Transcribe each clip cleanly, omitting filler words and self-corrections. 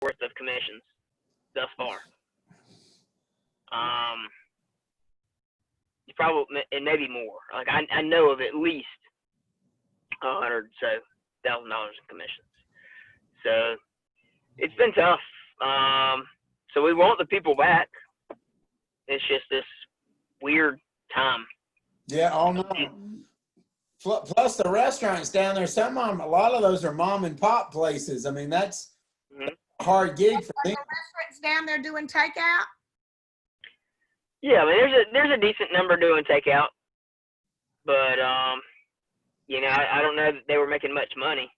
worth of commissions thus far. You probably, and maybe more. Like I know of at least $100,000 in commissions. So it's been tough. So we want the people back. It's just this weird time. Yeah, oh no. Plus the restaurants down there, a lot of those are mom and pop places. I mean, that's a hard gig for them. The restaurants down there doing takeout? Yeah, I mean, there's a decent number doing takeout, but you know, I don't know that they were making much money.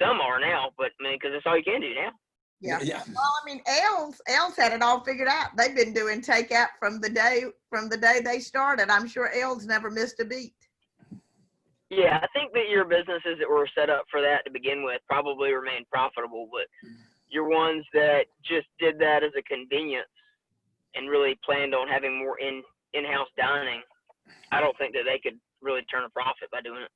Some are now, but I mean, because that's all you can do now. Yeah. Well, I mean, Els had it all figured out. They've been doing takeout from the day they started. I'm sure Els never missed a beat. Yeah, I think that your businesses that were set up for that to begin with probably remain profitable, but your ones that just did that as a convenience and really planned on having more in-house dining, I don't think that they could really turn a profit by doing it.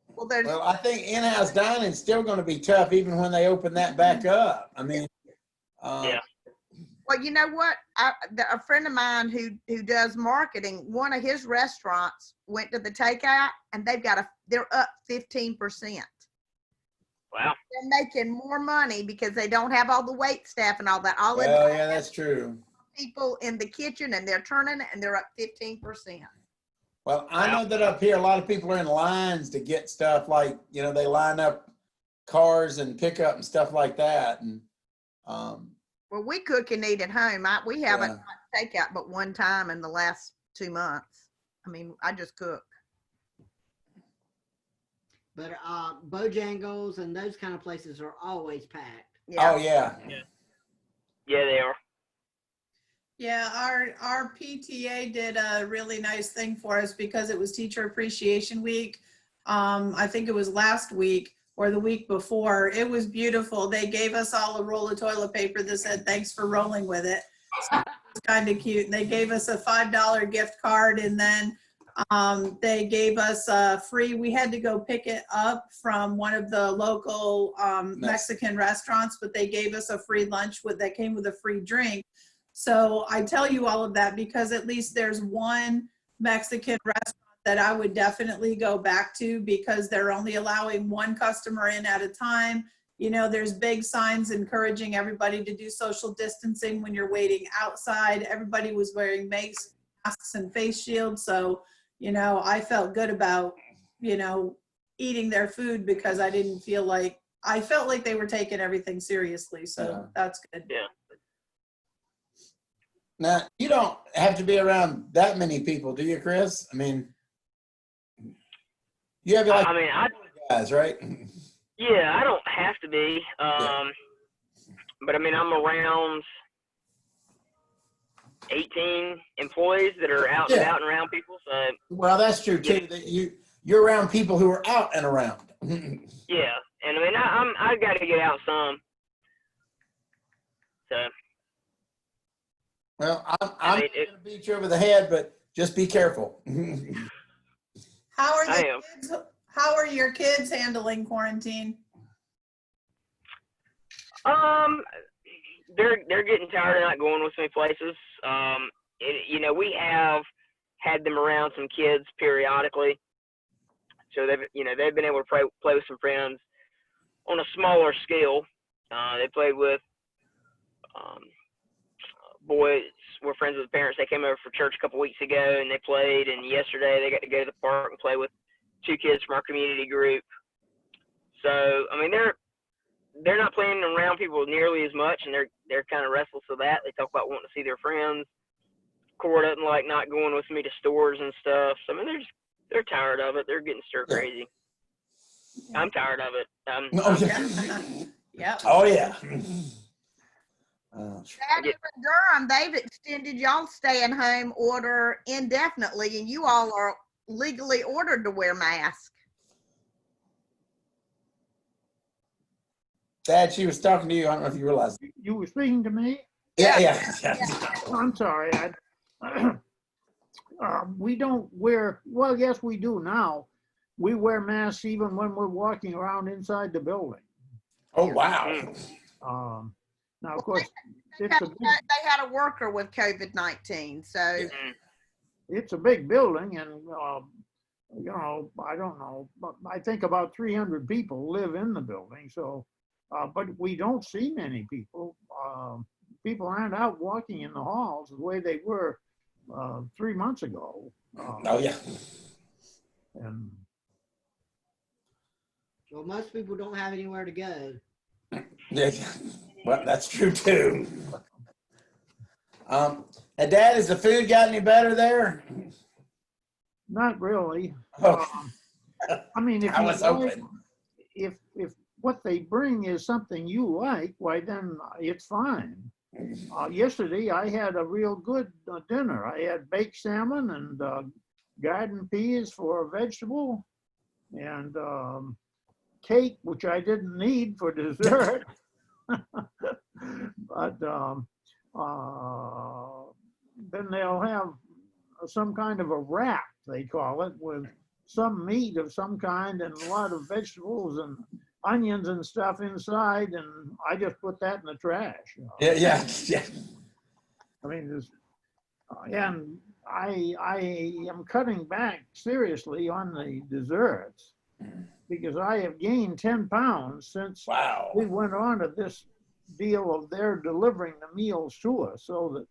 Well, I think in-house dining is still going to be tough even when they open that back up. I mean, yeah. Well, you know what? A friend of mine who does marketing, one of his restaurants went to the takeout, and they're up 15%. Wow. They're making more money because they don't have all the wait staff and all that. Yeah, that's true. People in the kitchen, and they're turning it, and they're up 15%. Well, I know that up here, a lot of people are in lines to get stuff like, you know, they line up cars and pickup and stuff like that. And well, we cook and eat at home. We haven't done takeout but one time in the last 2 months. I mean, I just cook. But Bojangles and those kind of places are always packed. Yeah. Oh yeah. Yeah, they are. Yeah, our PTA did a really nice thing for us because it was Teacher Appreciation Week. I think it was last week or the week before. It was beautiful. They gave us all a roll of toilet paper that said, "Thanks for rolling with it." So it's kind of cute. And they gave us a $5 gift card, and then they gave us free, we had to go pick it up from one of the local Mexican restaurants, but they gave us a free lunch that came with a free drink. So I tell you all of that because at least there's one Mexican restaurant that I would definitely go back to because they're only allowing one customer in at a time. You know, there's big signs encouraging everybody to do social distancing when you're waiting outside. Everybody was wearing masks and face shields. So, you know, I felt good about, you know, eating their food because I felt like they were taking everything seriously. So that's good. Yeah. Now, you don't have to be around that many people, do you, Chris? I mean, you have like guys, right? Yeah, I don't have to be. But I mean, I'm around 18 employees that are out and about and around people. So well, that's true too. That you're around people who are out and around. Yeah, and I mean, I got to get out some. So. Well, I'm going to beat you over the head, but just be careful. How are your kids handling quarantine? They're getting tired of not going with me places. You know, we have had them around some kids periodically, so they've been able to play with some friends on a smaller scale. They played with boys were friends with the parents. They came over for church a couple weeks ago and they played, and yesterday they got to go to the park and play with 2 kids from our community group. So I mean, they're not playing around people nearly as much, and they're kind of restless with that. They talk about wanting to see their friends. Cora doesn't like not going with me to stores and stuff. So I mean, they're tired of it. They're getting stir crazy. I'm tired of it. Yeah. Oh yeah. Chadwick and Durham, they've extended y'all's staying home order indefinitely, and you all are legally ordered to wear masks. Dad, she was talking to you. I don't know if you realized. You were speaking to me? Yeah. I'm sorry. We don't wear, well, yes, we do now. We wear masks even when we're walking around inside the building. Oh, wow. Now, of Well, course, They it's had, a big, they had a worker with COVID-19, so Mhm. it's a big building and, you know, I don't know, but I think about 300 people live in the building. So, but we don't see many people. People aren't out walking in the halls the way they were 3 months ago. Oh, yeah. And Well, most people don't have anywhere to go. Yeah. Well, that's true too. And Dad, has the food got any better there? not really. Oh, I mean, if I you was like, hoping. if what they bring is something you like, why then it's fine. Yesterday I had a real good dinner. I had baked salmon and garden peas for a vegetable, and cake, which I didn't need for dessert. But then they'll have some kind of a wrap, they call it, with some meat of some kind and a lot of vegetables and onions and stuff inside, and I just put that in the trash. Yeah, yeah, yeah. I mean, and I am cutting back seriously on the desserts because I have gained 10 pounds since Wow. we went on to this deal of their delivering the meals to us, so that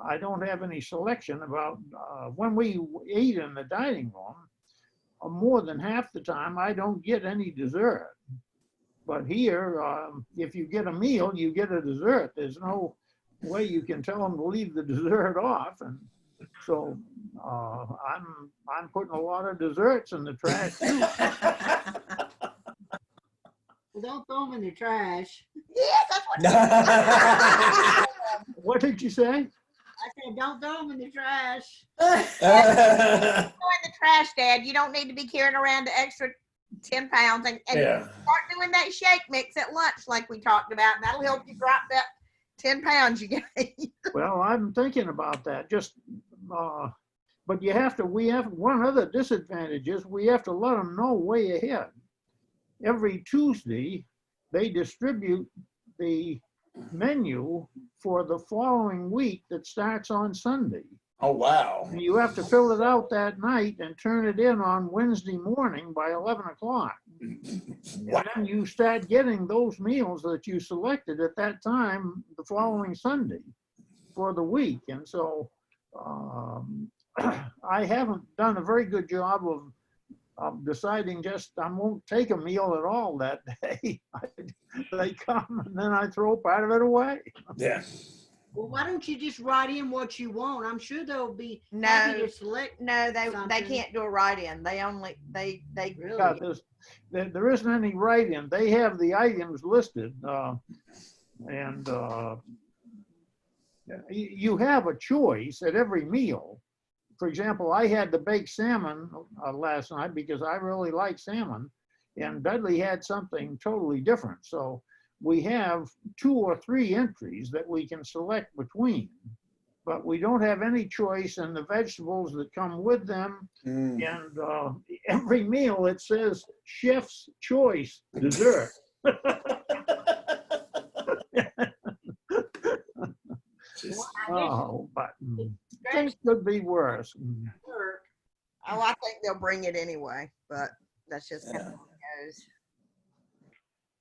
I don't have any selection about when we eat in the dining room. More than half the time, I don't get any dessert. But here, if you get a meal, you get a dessert. There's no way you can tell them to leave the dessert off, and so I'm putting a lot of desserts in the trash too. Well, don't throw them in the trash. yeah, that's what. What did you say? I said, don't throw them in the trash. Throw in the trash, Dad. You don't need to be carrying around the extra 10 pounds and Yeah. start doing that shake mix at lunch like we talked about. And that'll help you drop that 10 pounds you gained. Well, I'm thinking about that. Just, but we have one other disadvantage is we have to let them know way ahead. Every Tuesday, they distribute the menu for the following week that starts on Sunday. Oh, wow. And you have to fill it out that night and turn it in on Wednesday morning by 11 o'clock. Wow. And then you start getting those meals that you selected at that time the following Sunday for the week. And so I haven't done a very good job of deciding just I won't take a meal at all that day. They come and then I throw part of it away. Yeah. Well, why don't you just write in what you want? I'm sure they'll be No. happy to select. No, they Something. can't do a write-in. They only they Really? Yeah, there isn't any write-in. They have the items listed, and you have a choice at every meal. For example, I had the baked salmon last night because I really like salmon, and Dudley had something totally different. So we have 2 or 3 entries that we can select between, but we don't have any choice in the vegetables that come with them. Mm. And every meal it says chef's choice dessert. Oh, but things could be worse. Work. oh, I think they'll bring it anyway, but that's just kind of how it goes.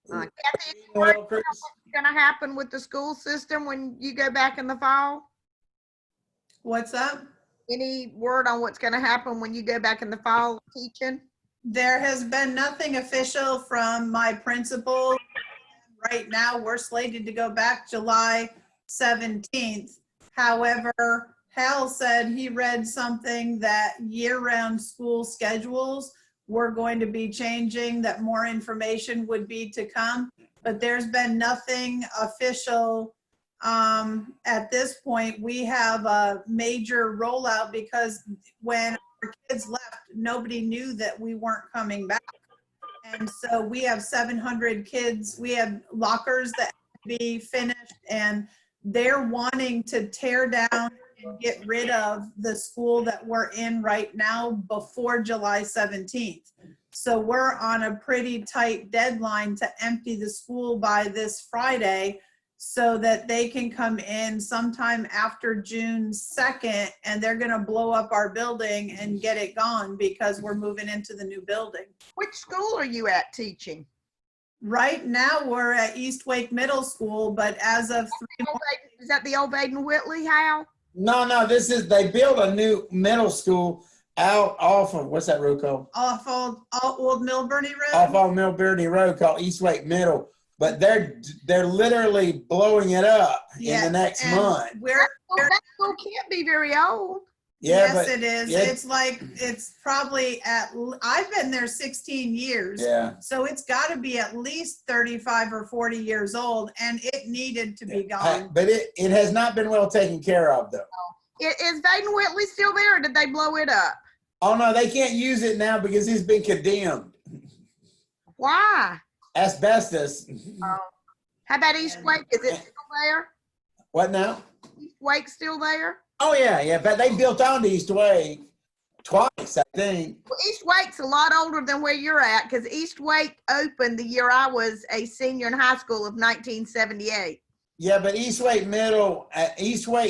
Kathy, any word on what's gonna happen with the school system when you go back in the fall? What's up? Any word on what's gonna happen when you go back in the fall teaching? There has been nothing official from my principal. Right now, we're slated to go back July 17th. However, Hal said he read something that year-round school schedules were going to be changing, that more information would be to come. But there's been nothing official at this point. We have a major rollout because when our kids left, nobody knew that we weren't coming back. And so we have 700 kids. We have lockers that have to be finished, and they're wanting to tear down and get rid of the school that we're in right now before July 17th. So we're on a pretty tight deadline to empty the school by this Friday so that they can come in sometime after June 2nd, and they're gonna blow up our building and get it gone because we're moving into the new building. Which school are you at teaching? Right now, we're at East Wake Middle School, but as of Is that the old Baden Whitley, Hal? No, they built a new middle school out off of, what's that road called? off Old Milburny Off Road. of Millbury Road called East Wake Middle. But they're literally blowing it up in the next and month. That school can't be very old. Yeah, yes, but it is. yeah. It's probably I've been there 16 years. yeah. So it's got to be at least 35 or 40 years old, and it needed to be gone. But it has not been well taken care of though. Is Baden Whitley still there, or did they blow it up? Oh no, they can't use it now because it's been condemned. Why? Asbestos. How about East Wake? Is it still there? What now? East Wake still there? Oh yeah, but they built on to East Wake twice, I think. Well, East Wake's a lot older than where you're at, because East Wake opened the year I was a senior in high school of 1978. Yeah, but East Wake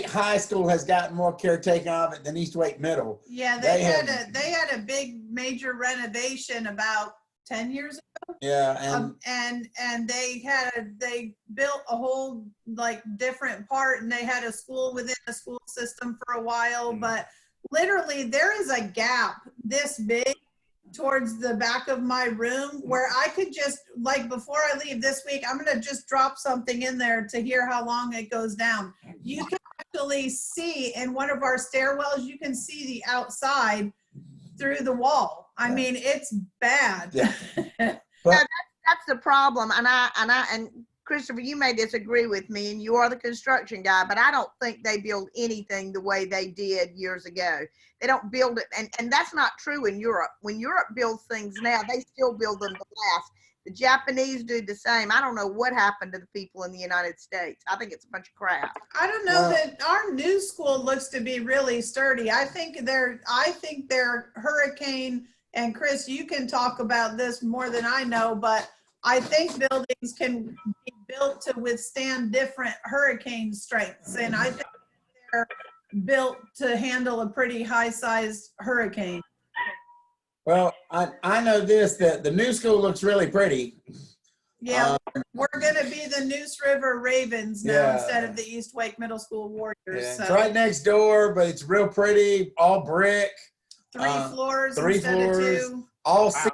High School has gotten more caretaking of it than East Wake Middle. Yeah, they had a big major renovation about 10 years ago. Yeah, And they built a whole like different part, and they had a school within a school system for a while, but literally there is a gap this big towards the back of my room where I could just, like, before I leave this week, I'm gonna just drop something in there to hear how long it goes down. You can actually see in one of our stairwells, you can see the outside through the wall. I mean, it's bad. Yeah. That's the problem, and Christopher, you may disagree with me, and you are the construction guy, but I don't think they build anything the way they did years ago. They don't build it, and that's not true in Europe. When Europe builds things now, they still build them to last. The Japanese do the same. I don't know what happened to the people in the United States. I think it's a bunch of crap. I don't know that our new school looks to be really sturdy. I think they're hurricane, and Chris, you can talk about this more than I know, but I think buildings can be built to withstand different hurricane strengths, and I think they're built to handle a pretty high-sized hurricane. well, I know this, that the new school looks really pretty. Yeah, we're gonna be the Neuse River Ravens now Yeah. instead of the East Wake Middle School Warriors. Yeah, So it's right next door, but it's real pretty, all brick, three floors three instead floors. of two. all 16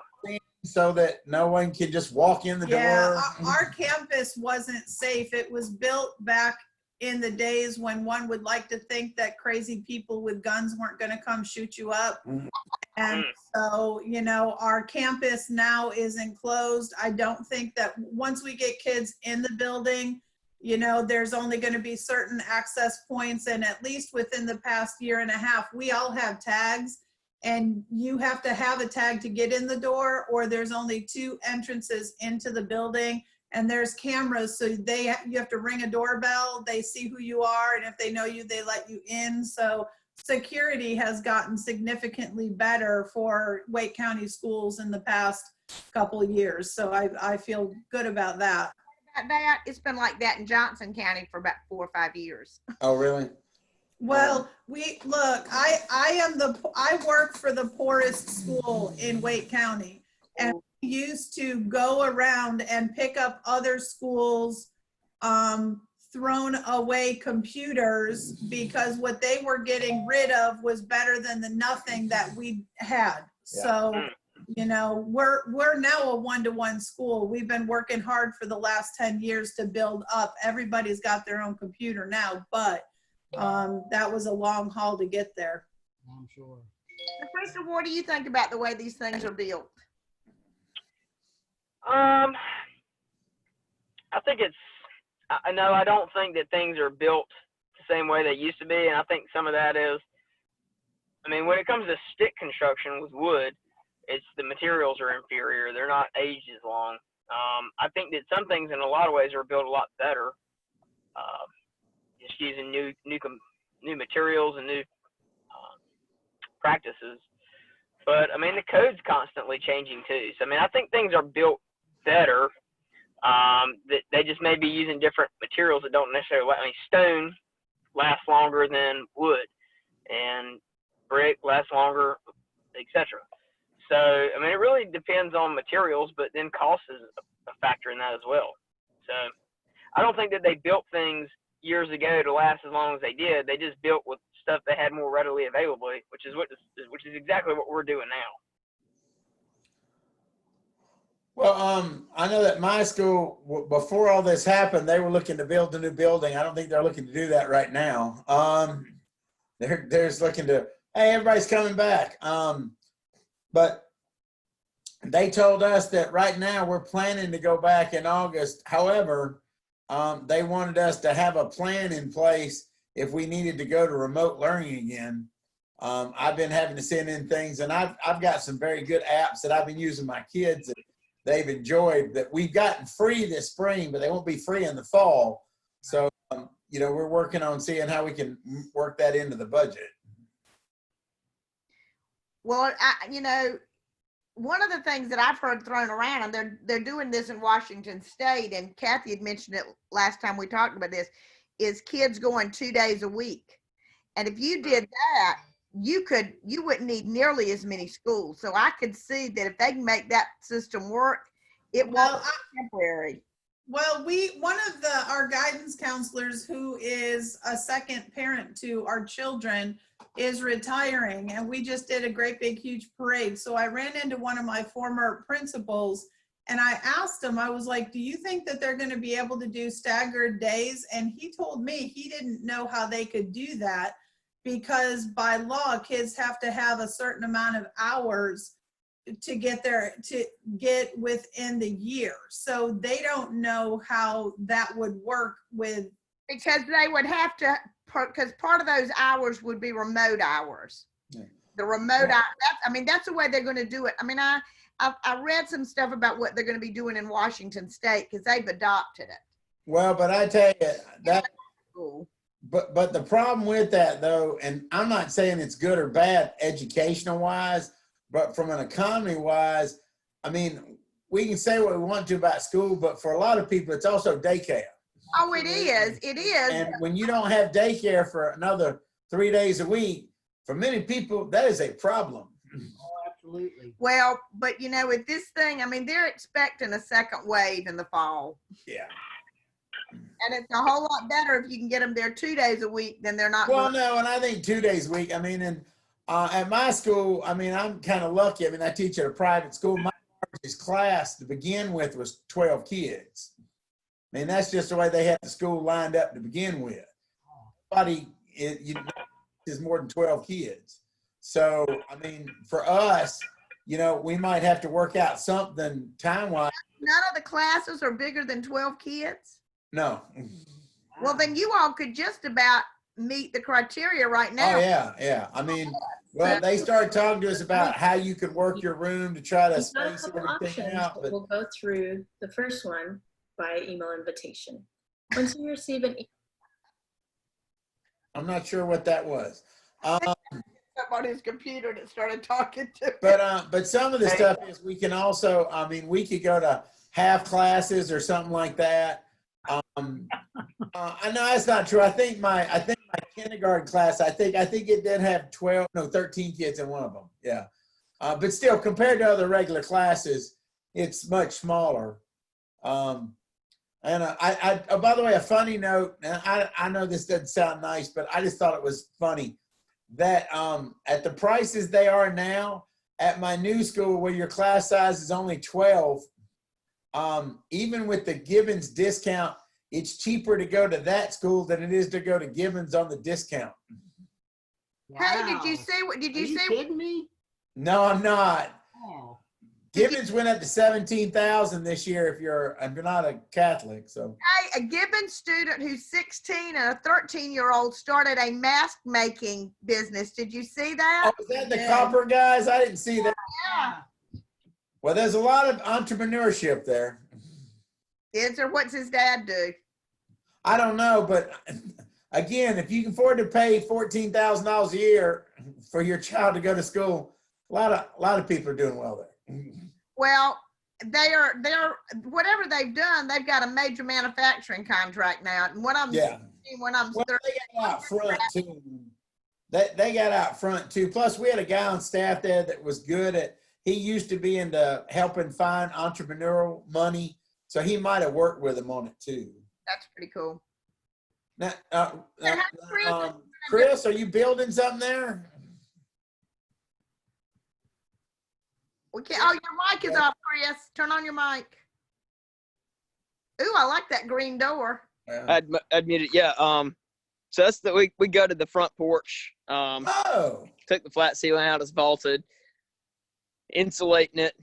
so that no one can just walk in the Yeah, door. our campus wasn't safe. It was built back in the days when one would like to think that crazy people with guns weren't going to come shoot you up. Mhm. And so, you know, our campus now is enclosed. I don't think that once we get kids in the building, you know, there's only going to be certain access points. And at least within the past year and a half, we all have tags. And you have to have a tag to get in the door, or there's only 2 entrances into the building, and there's cameras, so you have to ring a doorbell, they see who you are, and if they know you, they let you in. So security has gotten significantly better for Wake County schools in the past couple of years. So I feel good about that. It's been like that in Johnson County for about 4 or 5 years. Oh, really? Well, I work for the poorest school in Wake County, and we used to go around and pick up other schools' thrown away computers, because what they were getting rid of was better than the nothing that we had. So, you know, we're now a 1-to-1 school. We've been working hard for the last 10 years to build up. Everybody's got their own computer now, but that was a long haul to get there. I'm sure. Professor, what do you think about the way these things are built? I think I don't think that things are built the same way they used to be, and I think some of that is, I mean, when it comes to stick construction with wood, it's the materials are inferior. They're not aged as long. I think that some things in a lot of ways are built a lot better, just using new materials and new practices. But I mean, the code's constantly changing too. So I mean, I think things are built better. They just may be using different materials that don't necessarily. I mean, stone lasts longer than wood, and brick lasts longer, etc. So, I mean, it really depends on materials, but then cost is a factor in that as well. So, I don't think that they built things years ago to last as long as they did. They just built with stuff they had more readily available, which is exactly what we're doing now. Well, I know that my school, before all this happened, they were looking to build a new building. I don't think they're looking to do that right now. They're just looking to, hey, everybody's coming back. But they told us that right now we're planning to go back in August. However, they wanted us to have a plan in place if we needed to go to remote learning again. I've been having to send in things, and I've got some very good apps that I've been using my kids that they've enjoyed that we've gotten free this spring, but they won't be free in the fall. So, you know, we're working on seeing how we can work that into the budget. Well, you know, one of the things that I've heard thrown around, and they're doing this in Washington State, and Kathy had mentioned it last time we talked about this, is kids going 2 days a week. And if you did that, you wouldn't need nearly as many schools. So I could see that if they can make that system work, it won't be temporary. Well, one of our guidance counselors, who is a second parent to our children, is retiring, and we just did a great big huge parade. So I ran into one of my former principals, and I asked him, I was like, do you think that they're going to be able to do staggered days? And he told me he didn't know how they could do that, because by law, kids have to have a certain amount of hours to get within the year. So they don't know how that would work with. Because they would have to, because part of those hours would be remote hours. Yeah. The remote hours, that's the way they're going to do it. I mean, I read some stuff about what they're going to be doing in Washington State, because they've adopted it. Well, but I tell you, that, but the problem with that, though, and I'm not saying it's good or bad educational wise, but from an economy wise, I mean, we can say what we want to about school, but for a lot of people, it's also daycare. Oh, it is. It is. And when you don't have daycare for another 3 days a week, for many people, that is a problem. Oh, absolutely. Well, but you know, with this thing, I mean, they're expecting a second wave in the fall. Yeah. And it's a whole lot better if you can get them there 2 days a week than they're not. Well, no, and I think 2 days a week, I mean, and at my school, I mean, I'm kind of lucky. I mean, I teach at a private school. My largest class to begin with was 12 kids. I mean, that's just the way they had the school lined up to begin with. Nobody is more than 12 kids. So, I mean, for us, you know, we might have to work out something time-wise. None of the classes are bigger than 12 kids? No. Well, then you all could just about meet the criteria right now. Oh, yeah, yeah. I mean, well, they started talking to us about how you could work your room to try to space everything out. But we'll go through the first one by email invitation. Once you receive an I'm not sure what that was. Up on his computer and it started talking to him. But some of the stuff is we can also, I mean, we could go to half classes or something like that. I know that's not true. I think my kindergarten class, I think it did have 13 kids in one of them. Yeah. But still, compared to other regular classes, it's much smaller. And by the way, a funny note, and I know this doesn't sound nice, but I just thought it was funny that at the prices they are now, at my new school where your class size is only 12, even with the Gibbons discount, it's cheaper to go to that school than it is to go to Gibbons on the discount. Wow. Hey, did you see what? Did you Are you see? kidding me? No, I'm not. Oh. Gibbons went up to 17,000 this year if you're not a Catholic. So Hey, a Gibbons student who's 16 and a 13-year-old started a mask making business. Did you see that? oh, is that the copper guys? I didn't see that. Yeah. Well, there's a lot of entrepreneurship there. Is there? What's his dad do? I don't know, but again, if you can afford to pay $14,000 a year for your child to go to school, a lot of people are doing well there. Well, they're whatever they've done, they've got a major manufacturing contract now. And what I'm Yeah. seeing when I'm Well, they got out front too. They got out front too. Plus, we had a guy on staff there that was good at. He used to be into helping find entrepreneurial money, so he might have worked with them on it too. that's pretty cool. Now, Yeah, Chris, Chris, are you building something there? Okay. Oh, your mic is off, Chris. Turn on your mic. Ooh, I like that green door. I'd mute it. Yeah. So that's we go to the front porch. Oh, Took the flat ceiling out. It's vaulted. Insulating it.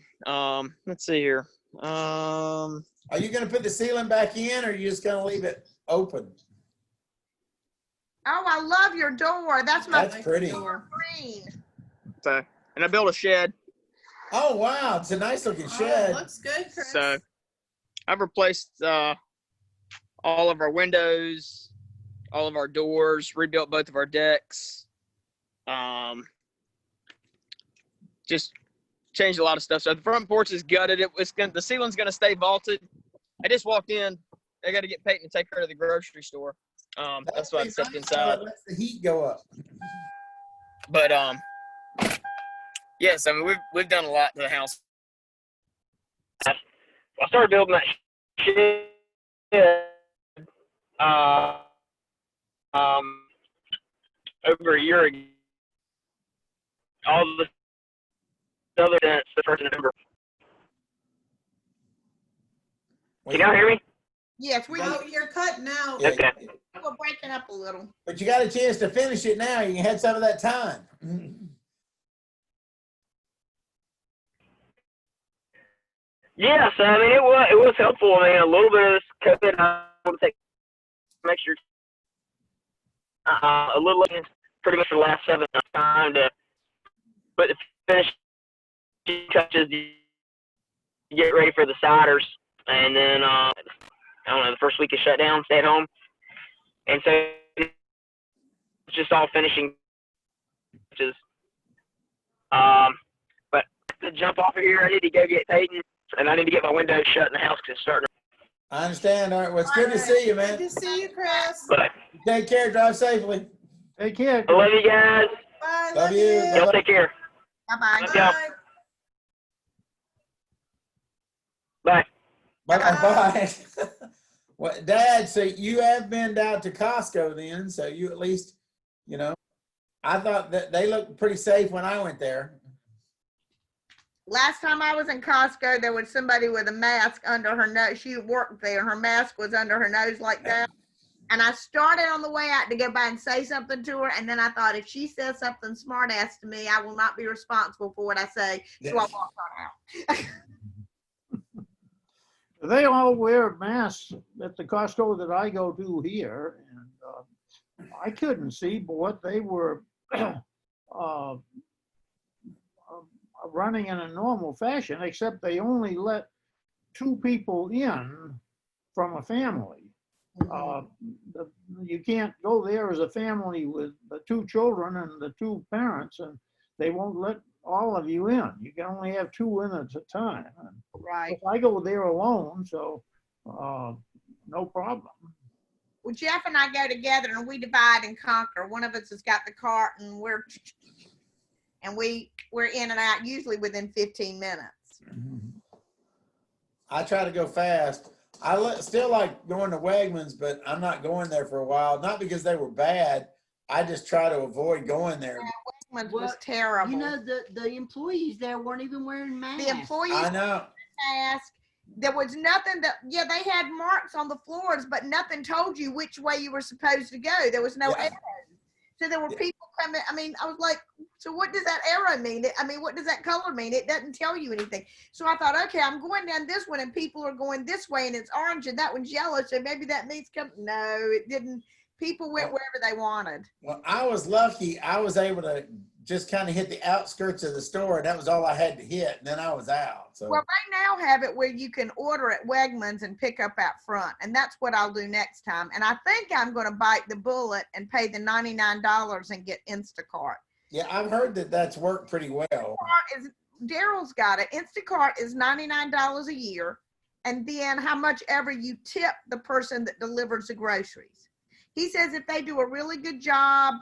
Let's see here. are you going to put the ceiling back in, or are you just going to leave it open? Oh, I love your door. That's my That's pretty. green. So, and I built a shed. Oh wow, it's a nice looking Oh, shed. looks good, Chris. So I've replaced all of our windows, all of our doors, rebuilt both of our decks. Just changed a lot of stuff. So the front porch is gutted. The ceiling's gonna stay vaulted. I just walked in. I got to get Peyton to take her to the grocery store. That's why I stepped inside. It lets the heat go up. But yes, I mean we've done a lot to the house. I started building that shed over a year ago. All the other than the 1st of November. Can y'all hear me? Yes, we Oh, you're cutting out. Yeah, Okay. were breaking up a little. but you got a chance to finish it now. You had some of that time. Yeah, so I mean it was helpful. I mean a little bit of this COVID, I want to take some extra a little pretty much the last 7 time to put the finishing touches to get ready for the ciders, and then I don't know, the first week of shutdown, stay at home, and so it's just all finishing touches. But to jump off of here, I need to go get Peyton. And I need to get my windows shut in the house because it's starting. I understand. All right. Well, it's good to see you, man. Good to see you, Chris. But Take care. Drive safely. Take care. I love you guys. Bye. Love you. Y'all take care. Bye-bye. Love y'all. Bye. Bye. Bye. Well, Dad, so you have been down to Costco then, so you at least, I thought that they looked pretty safe when I went there. Last time I was in Costco, there was somebody with a mask under her nose. She worked there. Her mask was under her nose like that. And I started on the way out to go by and say something to her. And then I thought, if she says something smart ass to me, I will not be responsible for what I say. So I walked on out. They all wear masks at the Costco that I go to here, and I couldn't see but what they were running in a normal fashion, except they only let 2 people in from a family. You can't go there as a family with the 2 children and the 2 parents, and they won't let all of you in. You can only have 2 in at a time. Right. I go there alone, so no problem. Well, Jeff and I go together and we divide and conquer. One of us has got the cart and we're in and out usually within 15 minutes. I try to go fast. I still like going to Wegmans, but I'm not going there for a while. Not because they were bad. I just try to avoid going there. Wegmans Well, was terrible. You know, the employees there weren't even wearing masks. The employees I know. mask. There was nothing they had marks on the floors, but nothing told you which way you were supposed to go. There was no Yeah. arrows. So there were people coming. I mean, I was like, so what does that arrow mean? I mean, what does that color mean? It doesn't tell you anything. So I thought, okay, I'm going down this one and people are going this way and it's orange and that one's yellow. So maybe that means come. No, it didn't. People went wherever they wanted. Well, I was lucky. I was able to just kind of hit the outskirts of the store, and that was all I had to hit, and then I was out. So Well, they now have it where you can order at Wegmans and pick up out front, and that's what I'll do next time. And I think I'm going to bite the bullet and pay the $99 and get Instacart. yeah, I've heard that that's worked pretty well. Daryl's got it. Instacart is $99 a year. And then how much ever you tip the person that delivers the groceries. He says if they do a really good job,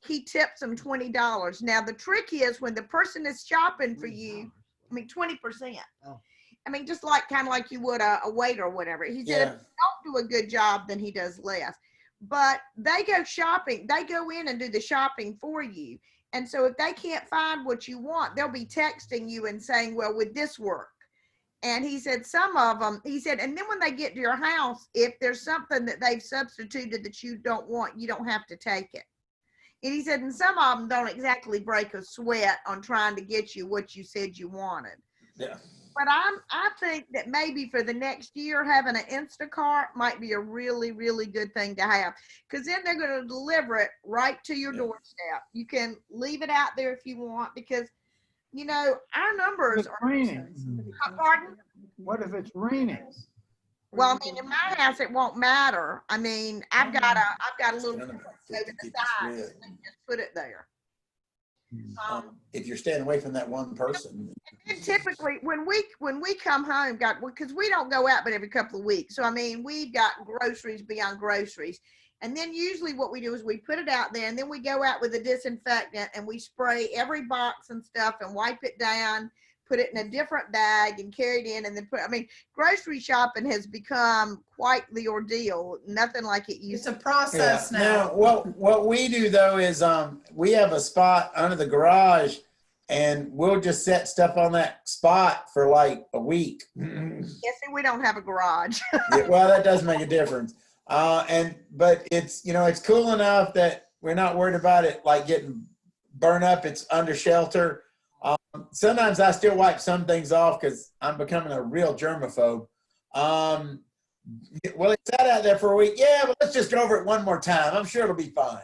he tips them $20. Now, the trick is when the person is shopping for you, 20%. Oh. I mean, just like kind of like you would a waiter or whatever. He said if you don't do a good job, then he does less. But they go shopping. They go in and do the shopping for you. And so if they can't find what you want, they'll be texting you and saying, well, would this work? And he said some of them, he said, and then when they get to your house, if there's something that they've substituted that you don't want, you don't have to take it. And he said, and some of them don't exactly break a sweat on trying to get you what you said you wanted. Yeah. But I think that maybe for the next year, having an Instacart might be a really, really good thing to have. Because then they're going to deliver it right to your doorstep. You can leave it out there if you want, because, you know, our numbers It's are. raining. Pardon? What if it's raining? Well, I mean, in my house, it won't matter. I mean, I've got a little over the side, and just put it there. If you're staying away from that one person. And typically, when we come home, because we don't go out but every couple of weeks. So I mean, we've got groceries beyond groceries, and then usually what we do is we put it out there, and then we go out with a disinfectant and we spray every box and stuff and wipe it down, put it in a different bag and carry it in, and then grocery shopping has become quite the ordeal. Nothing like it used It's to. a process now. Now, what we do though is we have a spot under the garage, and we'll just set stuff on that spot for like a week. Yes, and we don't have a garage. Yeah, well, that does make a difference. But it's, you know, it's cool enough that we're not worried about it like getting burned up. It's under shelter. Sometimes I still wipe some things off because I'm becoming a real germaphobe. Well, it sat out there for a week. Yeah, but let's just go over it one more time. I'm sure it'll be fine.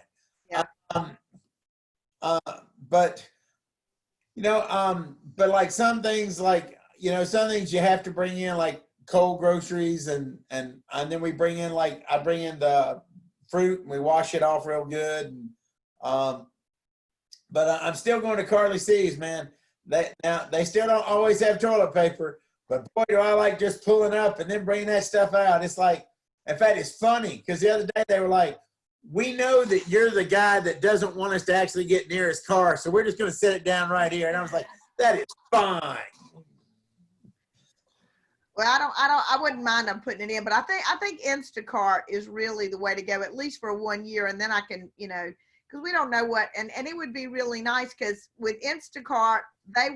Yeah. But you know, but like some things, like, you know, some things you have to bring in, like cold groceries, and then we bring in, like, I bring in the fruit and we wash it off real good. And, but I'm still going to Carly C's, man. They still don't always have toilet paper, but boy, do I like just pulling up and then bringing that stuff out. It's like, in fact, it's funny because the other day they were like, we know that you're the guy that doesn't want us to actually get near his car, so we're just going to set it down right here. And I was like, that is fine. Well, I wouldn't mind them putting it in, but I think Instacart is really the way to go, at least for 1 year. And then I can, you know, because we don't know what, and it would be really nice because with Instacart, I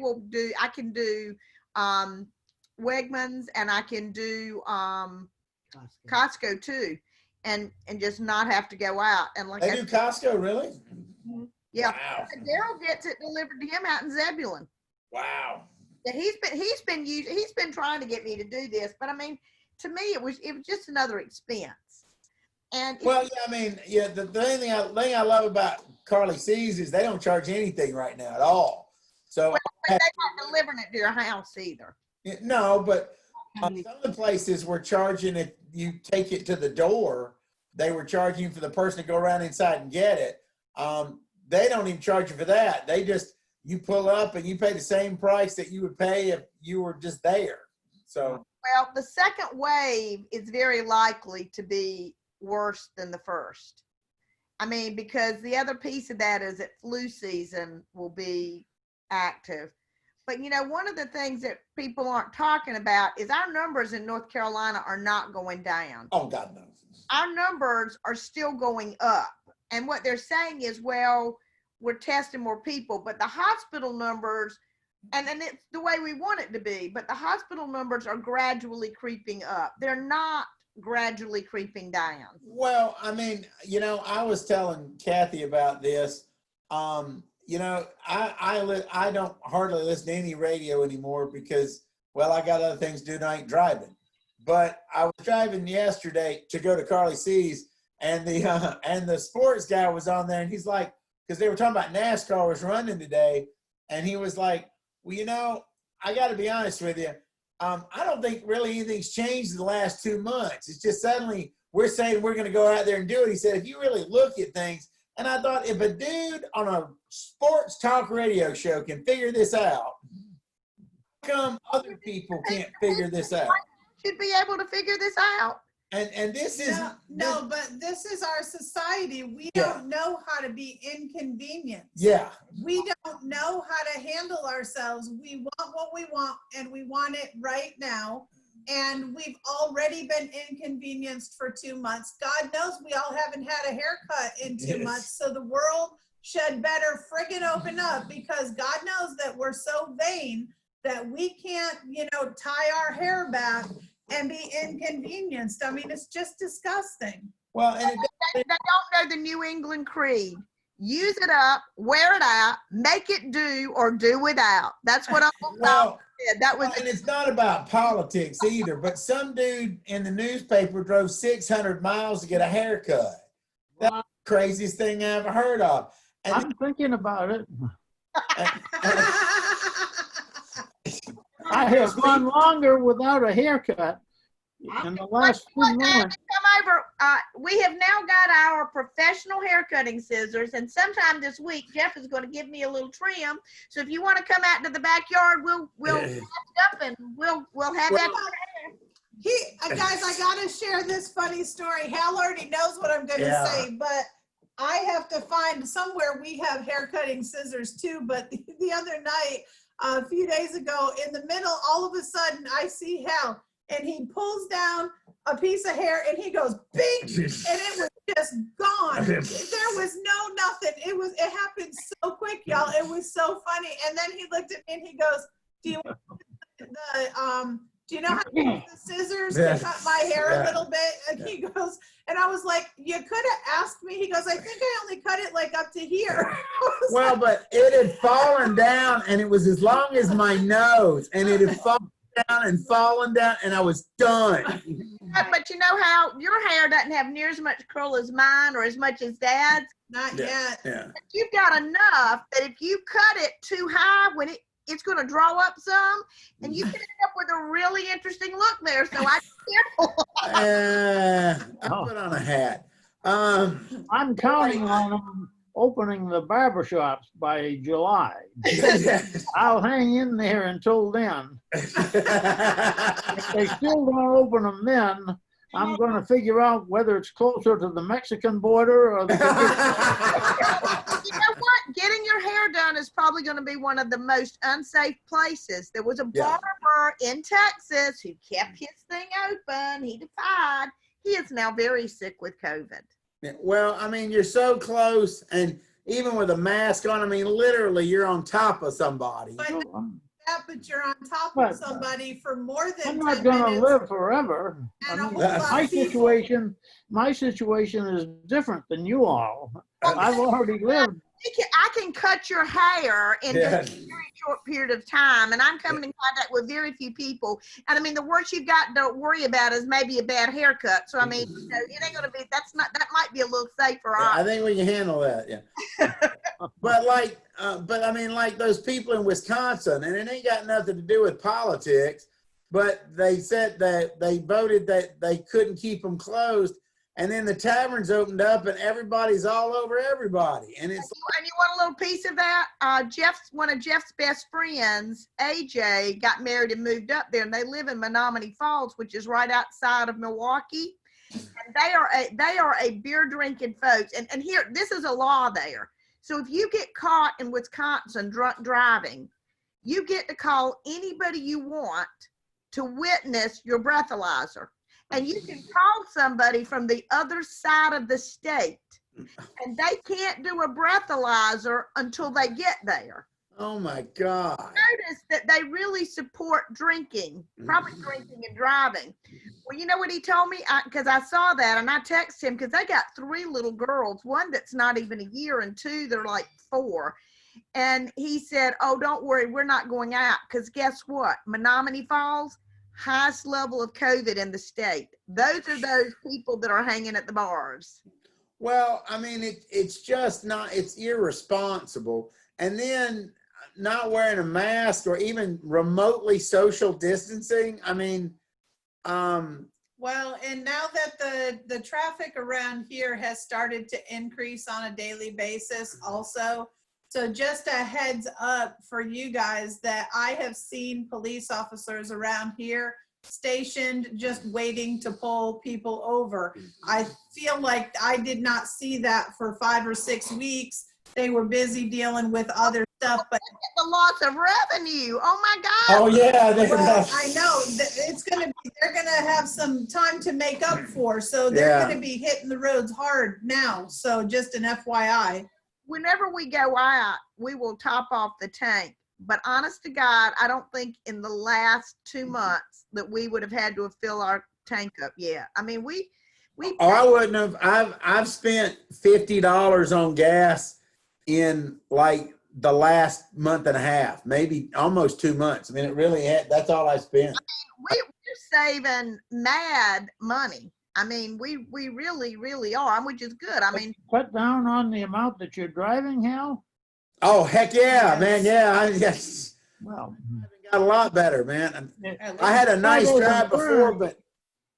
can do Wegmans, and I can do Costco too, and just not have to go out. And like They do Costco, really? yeah, Wow. Daryl gets it delivered to him out in Zebulon. Wow. And he's been trying to get me to do this, but I mean, to me, it was just another expense. And Well, yeah, I mean, yeah, the thing I love about Carly C's is they don't charge anything right now at all. So but they're not delivering it to your house either. no, but some of the places were charging, if you take it to the door, they were charging for the person to go around inside and get it. They don't even charge you for that. They just, you pull up and you pay the same price that you would pay if you were just there. So, Well, the second wave is very likely to be worse than the first. I mean, because the other piece of that is that flu season will be active. But, you know, one of the things that people aren't talking about is our numbers in North Carolina are not going down. oh God, no. Our numbers are still going up. And what they're saying is, well, we're testing more people, but the hospital numbers, and it's the way we want it to be, but the hospital numbers are gradually creeping up. They're not gradually creeping down. Well, I mean, you know, I was telling Kathy about this. You know, I don't hardly listen to any radio anymore because, well, I got other things to do and I ain't driving. But I was driving yesterday to go to Carly C's, and the sports guy was on there, and he's like, because they were talking about NASCAR was running today, and he was like, well, you know, I got to be honest with you. I don't think really anything's changed in the last 2 months. It's just suddenly we're saying we're going to go out there and do it. He said, if you really look at things, and I thought, if a dude on a sports talk radio show can figure this out, come other people can't figure this out? Should be able to figure this out. And this is No, but this is our society. We Yeah. don't know how to be inconvenienced. yeah. We don't know how to handle ourselves. We want what we want and we want it right now. And we've already been inconvenienced for 2 months. God knows we all haven't had a haircut in 2 Yes. months. So the world should better friggin' open up, because God knows that we're so vain that we can't, tie our hair back and be inconvenienced. I mean, it's just disgusting. Well, and They don't know the New England Creed. Use it up, wear it out, make it do or do without. That's what Uncle Tom well, said. That was and it's not about politics either, but some dude in the newspaper drove 600 miles to get a haircut. That's the craziest thing I ever heard of. And I'm thinking about it. I have gone longer without a haircut in the last 2 months. come over. We have now got our professional hair cutting scissors, and sometime this week Jeff is going to give me a little trim. So if you want to come out to the backyard, we'll wrap it up and we'll have that. Guys, I gotta share this funny story. Hal already knows what I'm gonna Yeah. say, but I have to find somewhere we have hair cutting scissors too. But the other night, a few days ago, in the middle, all of a sudden I see Hal and he pulls down a piece of hair and he goes bing, and it was just gone. There was no nothing. It happened so quick, y'all. It was so funny. And then he looked at me and he goes, "Do you want do you know how to use the scissors to cut my hair a little bit?" And he goes, and I was like, "You could have asked me." He goes, "I think I only cut it like up to here." well, but it had fallen down, and it was as long as my nose, and it had fallen down, and I was done. But you know how your hair doesn't have near as much curl as mine or as much as Dad's. Not yet. Yeah. But you've got enough that if you cut it too high, when it's going to draw up some, and you can end up with a really interesting look there. So I be careful. I put on a hat. I'm counting on them opening the barber shops by July. I'll hang in there until then. If they still don't open them then, I'm going to figure out whether it's closer to the Mexican border or the. You know what? Getting your hair done is probably going to be one of the most unsafe places. There was a Yeah. barber in Texas who kept his thing open. He defied. He is now very sick with COVID. Yeah, well, I mean, you're so close, and even with a mask on, I mean, literally, you're on top of somebody. But you're on top But, of somebody for more than I'm 10 not going to minutes. live forever. I And a mean, whole lot my of people. situation is different than you all. I've already lived. I can cut your hair in Yeah. just a very short period of time, and I'm coming in contact with very few people. And I mean, the worst you've got to worry about is maybe a bad haircut. So I mean, it ain't gonna be. That might be a little safer. Yeah, I think we can handle that. Yeah. but I mean, like those people in Wisconsin, and it ain't got nothing to do with politics, but they said that they voted that they couldn't keep them closed. And then the taverns opened up and everybody's all over everybody. And it's And you want a little piece of that? One of Jeff's best friends, AJ, got married and moved up there, and they live in Menominee Falls, which is right outside of Milwaukee. And they are a beer drinking folks. And here, this is a law there. So if you get caught in Wisconsin drunk driving, you get to call anybody you want to witness your breathalyzer. And you can call somebody from the other side of the state, and they can't do a breathalyzer until they get there. oh my God. Notice that they really support drinking, probably drinking and driving. Well, you know what he told me? Because I saw that, and I texted him, because they got 3 little girls, one that's not even a year, and 2 they're like 4. And he said, "Oh, don't worry, we're not going out, because guess what? Menominee Falls, highest level of COVID in the state. Those are those people that are hanging at the bars." Well, I mean, it's just not, it's irresponsible. And then not wearing a mask or even remotely social distancing. I mean, Well, and now that the traffic around here has started to increase on a daily basis also, So just a heads up for you guys that I have seen police officers around here stationed just waiting to pull people over. I feel like I did not see that for 5 or 6 weeks. They were busy dealing with other stuff, but The loss of revenue. Oh my God. Oh, yeah. well, I know that they're gonna have some time to make up for, so they're Yeah. gonna be hitting the roads hard now. So just an FYI. Whenever we go out, we will top off the tank. But honest to God, I don't think in the last 2 months that we would have had to have filled our tank up yet. I mean, we. Oh, I wouldn't have. I've spent $50 on gas in like the last month and a half, maybe almost 2 months. I mean, it really had, that's all I spent. We're saving mad money. I mean, we really, really are, which is good. I mean, Cut down on the amount that you're driving, Hal? Oh, heck yeah, man. Yeah. Yes. Well, Got a lot better, man. At I had a least- nice Well, drive before, but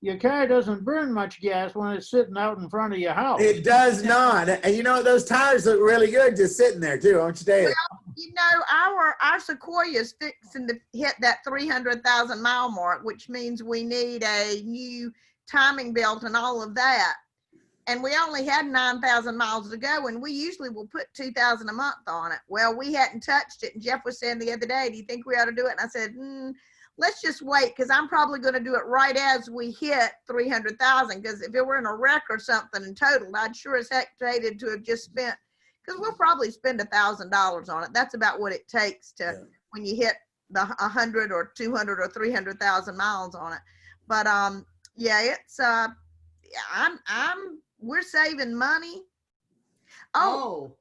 your car doesn't burn much gas when it's sitting out in front of your house. it does not. And you know, those tires look really good just sitting there too. I want you to tell you. you know, our Sequoia's fixing to hit that 300,000 mile mark, which means we need a new timing belt and all of that. And we only had 9,000 miles to go, and we usually will put 2,000 a month on it. Well, we hadn't touched it, and Jeff was saying the other day, do you think we ought to do it? And I said, let's just wait, because I'm probably going to do it right as we hit 300,000, because if it were in a wreck or something in total, I'd sure as heck hated to have just spent, because we'll probably spend $1,000 on it. That's about what it takes to, when you hit the 100 or 200 or 300,000 miles on it. But yeah, it's we're saving money. Oh,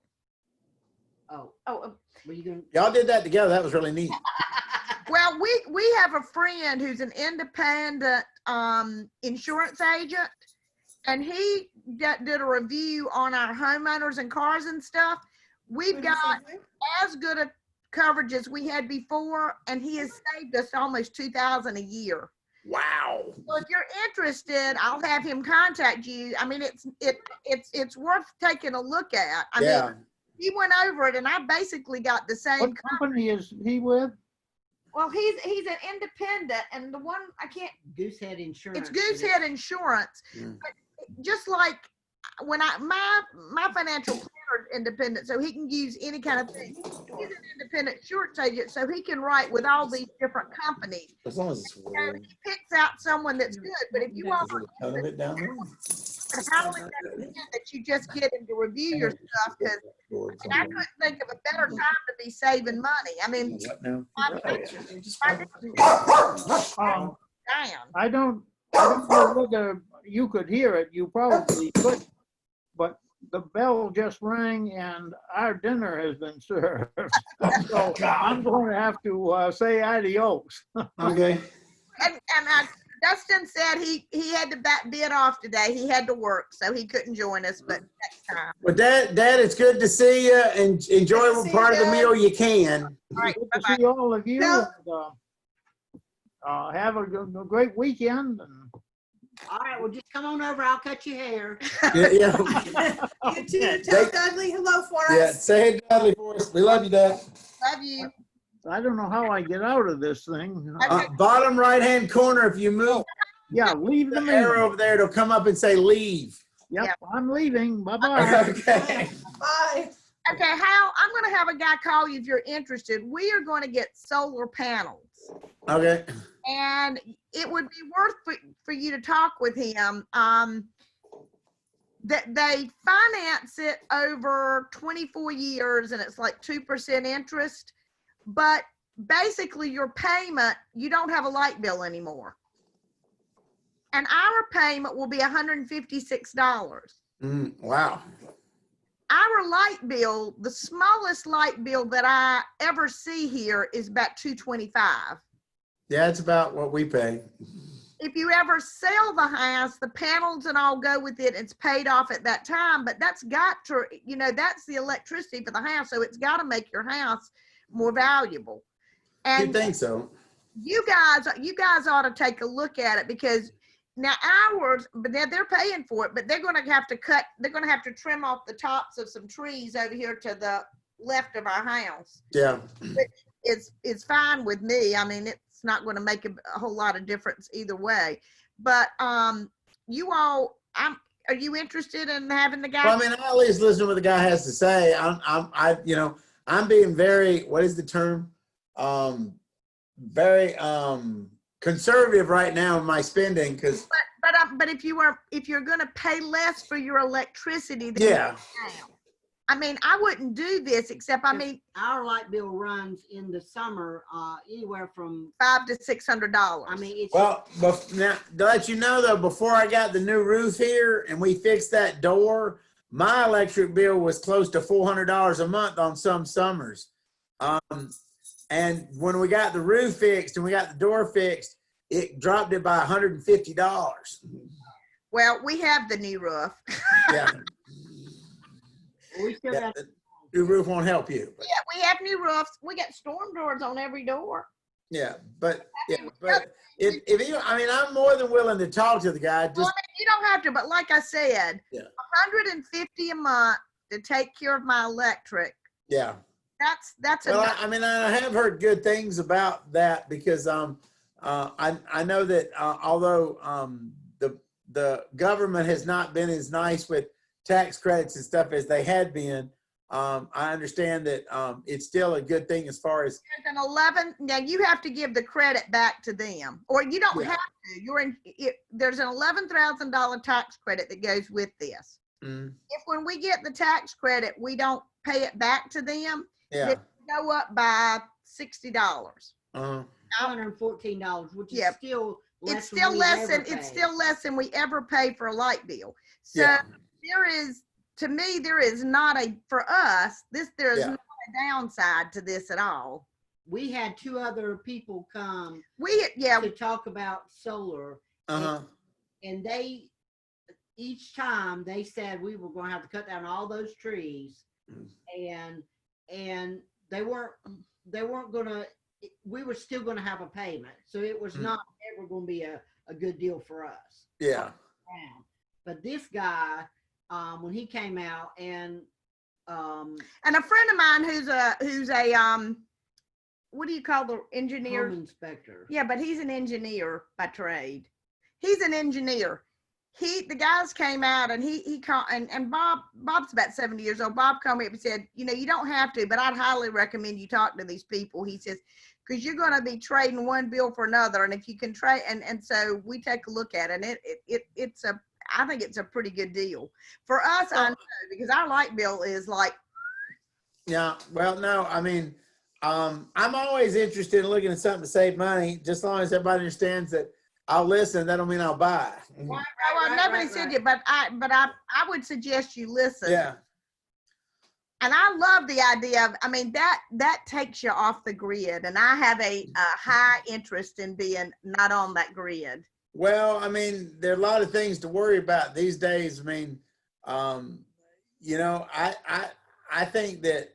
Oh, were you gonna? Y'all did that together. That was really neat. well, we have a friend who's an independent insurance agent, and he did a review on our homeowners and cars and stuff. We've got as good a coverage as we had before, and he has saved us almost $2,000 a year. Wow. So if you're interested, I'll have him contact you. I mean, it's worth taking a look at. I mean, he went over it, and I basically got the same. What company is he with? Well, he's an independent, and the one I can't. Goosehead Insurance. It's Goosehead Insurance. Mm. But just like when my financial planner is independent, so he can use any kind of thing. He's an independent insurance agent, so he can write with all these different companies. As long as it's So he picks out someone that's good. But if you want Is there a ton of it down there? I highly recommend that you just get him to review your stuff, because I couldn't think of a better time to be saving money. I mean, What now? Um, damn. I don't know whether you could hear it. You probably could. But the bell just rang and our dinner has been served. So I'm going to have to say adios. Okay. And Dustin said he had to bid off today. He had to work, so he couldn't join us, but next time. Well, Dad, it's good to see you, and enjoy Good to what see part of the you. meal you can. All right, Good bye-bye. to see all of you. No. And, have a great weekend. And All right, well, just come on over. I'll cut your hair. Yeah. You too. Tell Dudley hello for Yeah. us. Say hey, Dudley, for us. We love you, Dad. Love you. I don't know how I get out of this thing. Bottom right-hand corner, if you move Yeah, leave the the arrow meeting. over there, it'll come up and say leave. Yep, I'm leaving. Bye-bye. Okay. Bye. Okay, Hal, I'm going to have a guy call you if you're interested. We are going to get solar panels, Okay. and it would be worth for you to talk with him. That they finance it over 24 years, and it's like 2% interest. But basically, your payment, you don't have a light bill anymore. And our payment will be $156. Wow. Our light bill, the smallest light bill that I ever see here is about $225. Yeah, it's about what we pay. If you ever sell the house, the panels and all go with it. It's paid off at that time, but that's got to, that's the electricity for the house. So it's got to make your house more valuable. You And think so? you guys ought to take a look at it, because now ours, but they're paying for it, but they're going to have to trim off the tops of some trees over here to the left of our house. Yeah. It's fine with me. I mean, it's not going to make a whole lot of difference either way. But you all, are you interested in having the guy? Well, I mean, I at least listen to what the guy has to say. I'm being very, what is the term? Very conservative right now in my spending because. But if you're going to pay less for your electricity than Yeah. now, I mean, I wouldn't do this except, I mean, Our light bill runs in the summer, anywhere from, $500 to $600. I mean, it's. Well, now to let you know though, before I got the new roof here and we fixed that door, my electric bill was close to $400 a month on some summers. And when we got the roof fixed and we got the door fixed, it dropped it by $150. Well, we have the new roof. Yeah, We still got, the new roof won't help you. But, Yeah, we have new roofs. We got storm doors on every door. but if you, I mean, I'm more than willing to talk to the guy. Well, Just I mean, you don't have to, but like I said, Yeah. $150 a month to take care of my electric. yeah. That's Well, enough. I mean, I have heard good things about that because I know that although the government has not been as nice with tax credits and stuff as they had been, I understand that it's still a good thing as far as There's an 11. Now you have to give the credit back to them, or you don't Yeah. have to. There's an $11,000 tax credit that goes with this. mm, If when we get the tax credit, we don't pay it back to them, yeah. they go up by $60. $214, which is Yeah. still less. It's than still we've less ever than it's paid. still less than we ever pay for a light bill. So Yeah. there is, to me, there is not for us, there is Yeah. not a downside to this at all. We had 2 other people come Yeah, to talk about solar, Uh-huh. and each time they said we were going to have to cut down all those trees, and they weren't going to. We were still going to have a payment, so it was not ever going to be a good deal for us. Yeah. But this guy, when he came out and and a friend of mine who's a what do you call the engineer? home inspector, Yeah, but he's an engineer by trade. He's an engineer. The guys came out and he called, and Bob's about 70 years old. Bob called me up and said, you know, you don't have to, but I'd highly recommend you talk to these people. He says, because you're going to be trading one bill for another. And if you can trade, and so we take a look at it, and I think it's a pretty good deal for us. I know, because our light bill is like, Yeah. Well, no, I mean, I'm always interested in looking at something to save money, just as long as everybody understands that I'll listen. That don't mean I'll buy. well, nobody said it, but I would suggest you listen. Yeah. And I love the idea of, I mean, that takes you off the grid, and I have a high interest in being not on that grid. Well, I mean, there are a lot of things to worry about these days. I mean, you know, I think that,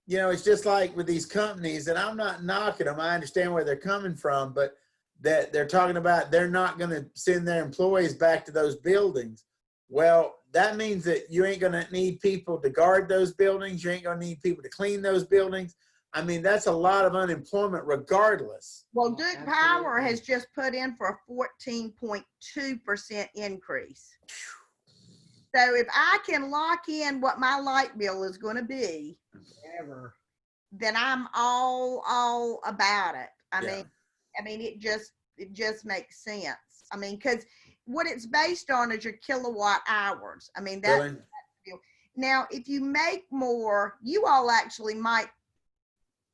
you know, it's just like with these companies, and I'm not knocking them. I understand where they're coming from, but that they're talking about they're not going to send their employees back to those buildings. Well, that means that you ain't going to need people to guard those buildings. You ain't going to need people to clean those buildings. I mean, that's a lot of unemployment regardless. Well, Duke Absolutely. Power has just put in for a 14.2% increase. So if I can lock in what my light bill is going to be, ever. then I'm all about it. I Yeah. mean, it just makes sense. I mean, because what it's based on is your kilowatt hours. I mean, that. Really? Now, if you make more, you all actually might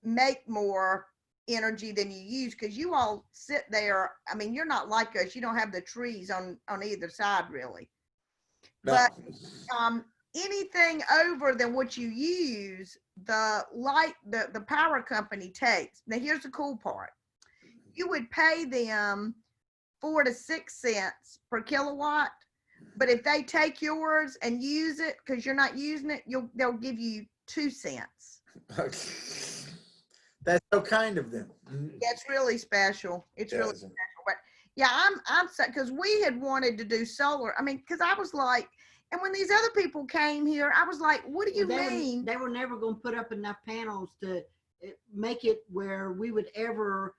make more energy than you use, because you all sit there. I mean, you're not like us. You don't have the trees on either side, really. No. But anything over than what you use, the power company takes. Now, here's the cool part. You would pay them 4 to 6 cents per kilowatt, but if they take yours and use it because you're not using it, they'll give you 2 cents. That's so kind of them. That's really special. It's really Yes. special. But yeah, I'm because we had wanted to do solar. I mean, because I was like, And when these other people came here, I was like, what do you mean? They were never going to put up enough panels to make it where we would ever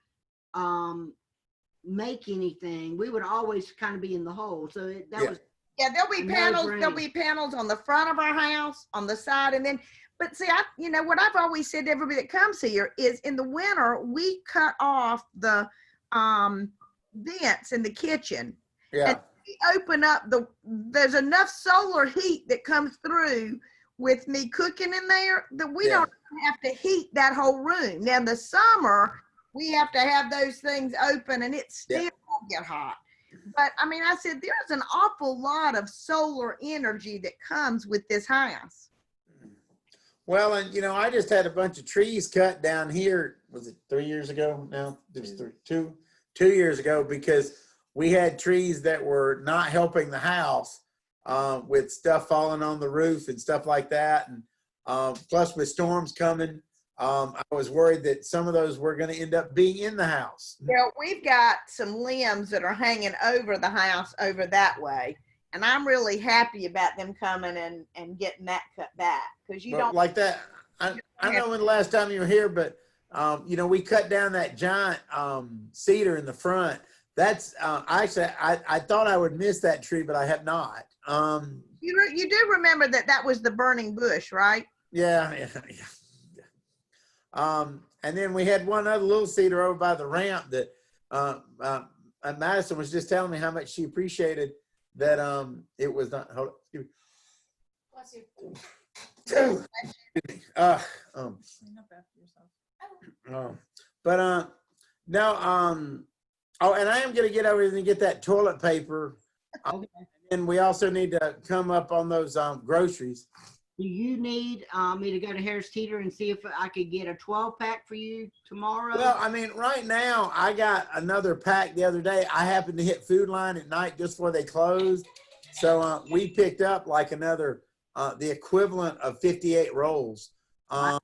make anything. We would always kind of be in the hole. So that was. Yeah, there'll be No panels. brainer. There'll be panels on the front of our house, on the side, and then. But see, what I've always said to everybody that comes here is, in the winter we cut off the vents in the kitchen. Yeah. And we open up there's enough solar heat that comes through with me cooking in there that we don't have to heat that whole room. Now in the summer we have to have those things open and it still won't get hot. But I mean, I said there's an awful lot of solar energy that comes with this house. Well, and I just had a bunch of trees cut down here. Was it 3 years ago now? It was 2 years ago, because we had trees that were not helping the house with stuff falling on the roof and stuff like that. And plus with storms coming, I was worried that some of those were going to end up being in the house. Well, we've got some limbs that are hanging over the house over that way. And I'm really happy about them coming and getting that cut back, because you don't like that. I don't know when the last time you were here, but we cut down that giant cedar in the front. That's actually I thought I would miss that tree, but I have not. You do remember that was the burning bush, right? Yeah. And then we had one other little cedar over by the ramp that Madison was just telling me how much she appreciated that it was not. Hold on, excuse me. Bless you. Excuse me. Clean up after yourself. But no, oh, and I am going to get over and get that toilet paper. And we also need to come up on those groceries. Do you need me to go to Harris Teeter and see if I could get a 12-pack for you tomorrow? Well, I mean, right now I got another pack the other day. I happened to hit Food Line at night just before they closed. So we picked up like another, the equivalent of 58 rolls. Wow.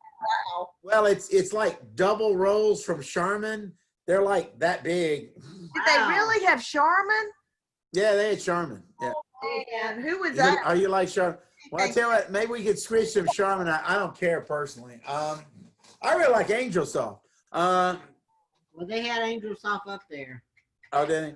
Well, it's like double rolls from Charmin. They're like that big. Did they really have Charmin? Yeah, they had Charmin. Yeah. And who was that? Are you like Charmin? Well, I tell you what, maybe we could switch some Charmin. I don't care personally. I really like Angel Soft. Well, they had Angel Soft up there. Oh, did they?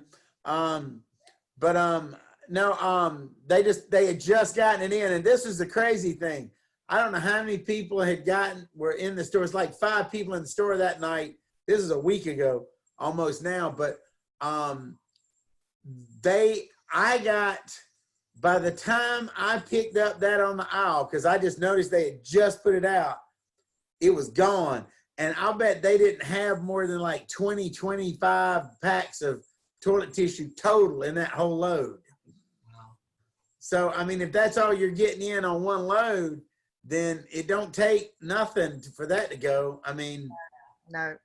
No, they had just gotten it in, and this is the crazy thing. I don't know how many people were in the store. It's like 5 people in the store that night. This is a week ago, almost now, but by the time I picked up that on the aisle, because I just noticed they had just put it out, it was gone. And I'll bet they didn't have more than like 20, 25 packs of toilet tissue total in that whole load. Wow. So, I mean, if that's all you're getting in on one load, then it don't take nothing for that to go. I mean. No.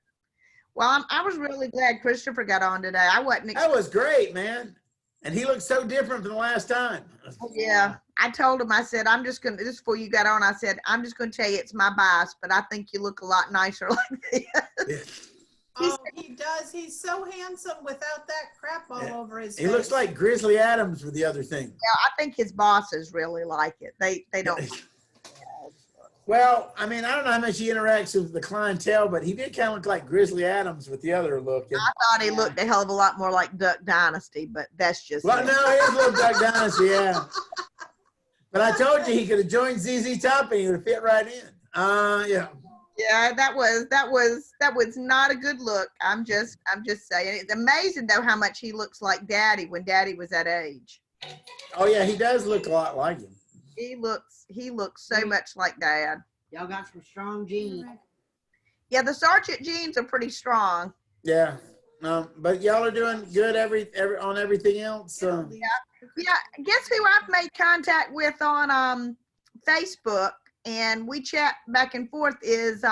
Well, I was really glad Christopher got on today. I wasn't. That was great, man. And he looked so different from the last time. Yeah. I told him, I said, this before you got on, I said, I'm just going to tell you it's my bias, but I think you look a lot nicer like this. Oh, he does. He's so handsome without that crap all over his face. He looks like Grizzly Adams with the other thing. Yeah, I think his bosses really like it. They don't. Well, I mean, I don't know how much he interacts with the clientele, but he did kind of look like Grizzly Adams with the other look. I thought he looked a hell of a lot more like Duck Dynasty, but that's just. Well, no, he does look Duck Dynasty, yeah. But I told you he could have joined ZZ Top and he would have fit right in. Yeah. Yeah, that was not a good look. I'm just saying. It's amazing though how much he looks like Daddy when Daddy was that age. Oh yeah, he does look a lot like him. He looks so much like Dad. Y'all got some strong genes. Yeah, the Sargent genes are pretty strong. Yeah. But y'all are doing good on everything else. Yeah. Guess who I've made contact with on Facebook and we chat back and forth is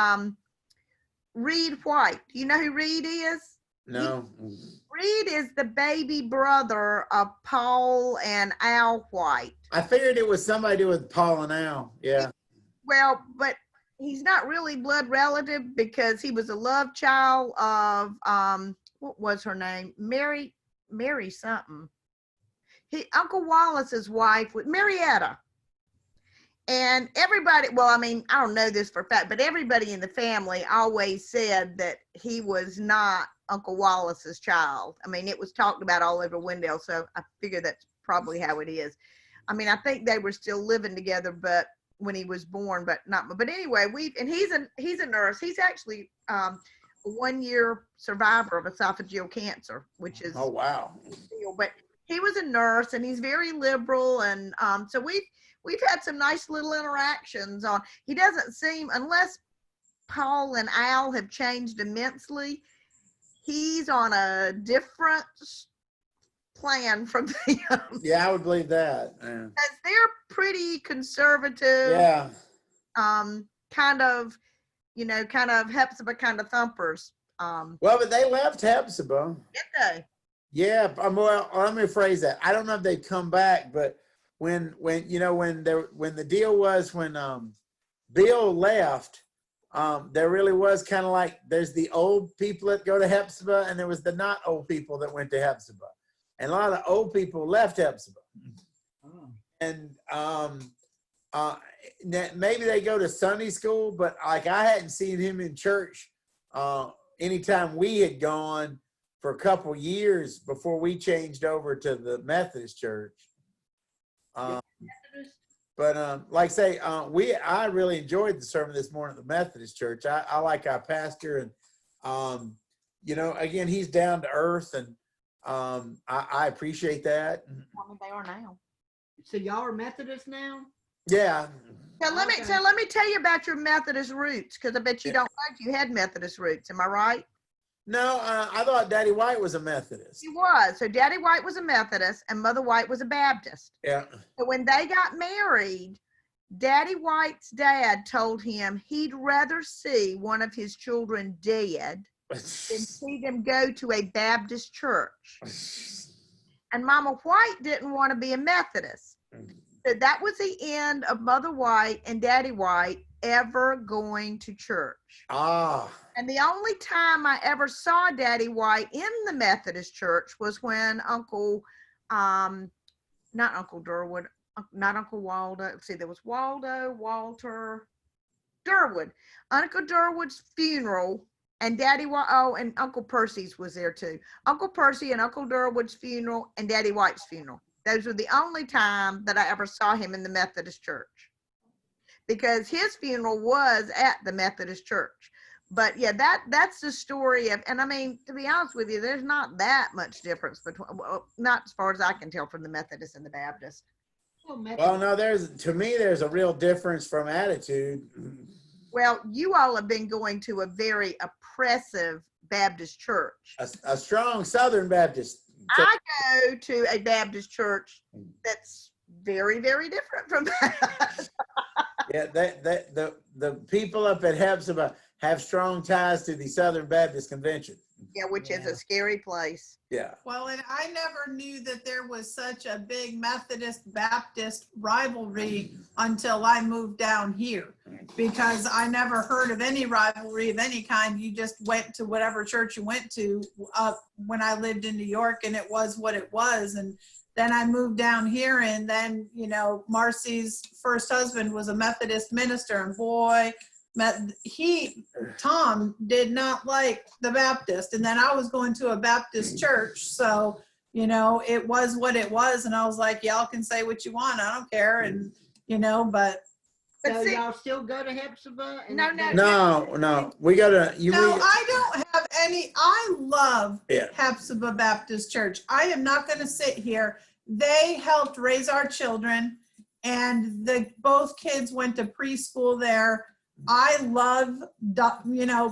Reed White. Do you know who Reed is? No. Reed is the baby brother of Paul and Al White. I figured it was somebody to do with Paul and Al. Yeah. Well, but he's not really blood relative because he was a love child of what was her name? Mary something. Uncle Wallace's wife with Marietta. And everybody, well, I mean, I don't know this for a fact, but everybody in the family always said that he was not Uncle Wallace's child. I mean, it was talked about all over Wendell, so I figure that's probably how it is. I mean, I think they were still living together, but when he was born, but not. But anyway, and he's a nurse. He's actually a 1-year survivor of esophageal cancer, which is Oh, wow. but he was a nurse and he's very liberal, and so we've had some nice little interactions on. He doesn't seem, unless Paul and Al have changed immensely, he's on a different plan from them. Yeah, I would believe that. Yeah. Because they're pretty conservative, Yeah. kind of Hepzibah kind of thumpers. Well, but they left Hepzibah. Did they? Yeah. Well, let me rephrase that. I don't know if they've come back, but when the deal was when Bill left, there really was kind of like, there's the old people that go to Hepzibah, and there was the not old people that went to Hepzibah. And a lot of old people left Hepzibah. And maybe they go to Sunday school, but like I hadn't seen him in church anytime we had gone for a couple years before we changed over to the Methodist church. But like I say, I really enjoyed the sermon this morning at the Methodist church. I like our pastor, and again, he's down to earth, and I appreciate that. I mean, they are now. So y'all are Methodist now? Yeah. So let me tell you about your Methodist roots, because I bet you don't know if you had Methodist roots. Am I right? No, I thought Daddy White was a Methodist. He was. So Daddy White was a Methodist and Mother White was a Baptist. Yeah. So when they got married, Daddy White's dad told him he'd rather see one of his children dead than see them go to a Baptist church. And Mama White didn't want to be a Methodist. So that was the end of Mother White and Daddy White ever going to church. Ah. And the only time I ever saw Daddy White in the Methodist church was when not Uncle Durwood, not Uncle Waldo. Let's see, there was Waldo, Walter, Durwood. Uncle Durwood's funeral, and and Uncle Percy's was there too. Uncle Percy and Uncle Durwood's funeral and Daddy White's funeral. Those were the only time that I ever saw him in the Methodist church, because his funeral was at the Methodist church. But yeah, that's the story of, and I mean, to be honest with you, there's not that much difference between, well, not as far as I can tell, from the Methodist and the Baptist. Well, no, to me, there's a real difference from attitude. Well, you all have been going to a very oppressive Baptist church. A strong Southern Baptist. I go to a Baptist church that's very, very different from that. Yeah, the people up at Hepzibah have strong ties to the Southern Baptist Convention. Yeah, which is a scary place. Yeah. Well, and I never knew that there was such a big Methodist Baptist rivalry until I moved down here, because I never heard of any rivalry of any kind. You just went to whatever church you went to when I lived in New York, and it was what it was. And then I moved down here, and then, Marcy's first husband was a Methodist minister, and boy, Tom did not like the Baptist. And then I was going to a Baptist church, so it was what it was, and I was like, y'all can say what you want, I don't care. And but So y'all still go to Hepzibah? No, we go to I don't have any. I love Yeah. Hepzibah Baptist Church. I am not going to sit here. They helped raise our children, and both kids went to preschool there. I love,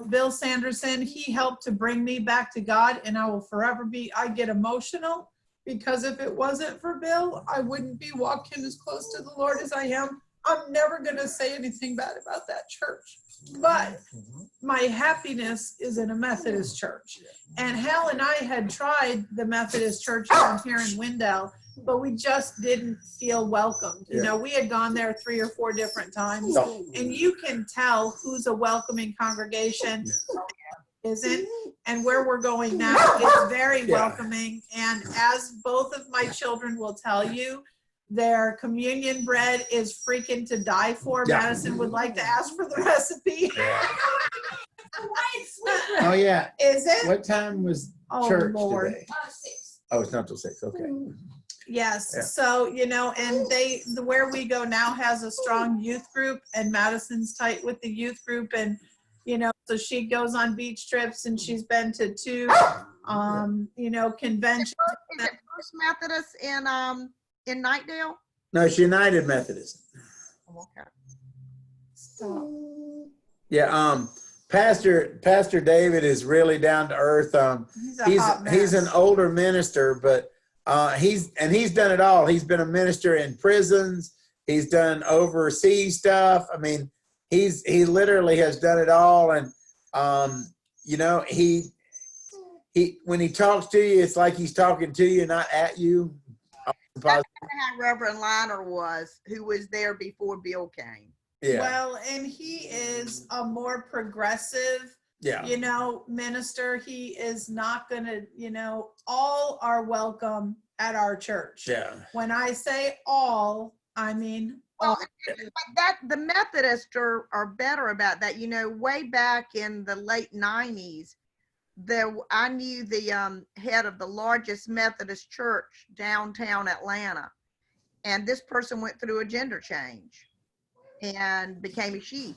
Bill Sanderson. He helped to bring me back to God, and I will forever I get emotional, because if it wasn't for Bill, I wouldn't be walking as close to the Lord as I am. I'm never going to say anything bad about that church, but my happiness is in a Methodist church. And Hal and I had tried the Methodist church here in Wendell, but we just didn't feel welcomed. We had gone there 3 or 4 different times, and you can tell who's a welcoming congregation isn't. and where we're going now is very Yeah. welcoming. And as both of my children will tell you, their communion bread is freaking to die for. Yeah. Madison would like to ask for the recipe. Oh, yeah. Is it? What time was Oh, church Lord. today? Oh, it's not till 6. Okay. Yes, Yeah. so, and where we go now has a strong youth group, and Madison's tight with the youth group, and, so she goes on beach trips, and she's been to 2, conventions. Is it First Methodist in Nightdale? No, it's United Methodist. Okay. Stop. Yeah. Pastor David is really down to earth. He's a hot He's an mess. older minister, but he's done it all. He's been a minister in prisons. He's done overseas stuff. I mean, he literally has done it all. And he when he talks to you, it's like he's talking to you, not at you. That's how Reverend Liner was, who was there before Bill came. Yeah. Well, and he is a more progressive, Yeah. minister. He is not gonna, all are welcome at our church. Yeah. When I say all, I mean Well, all. but the Methodists are better about that. Way back in the late 90s, I knew the head of the largest Methodist church downtown Atlanta, and this person went through a gender change and became a she,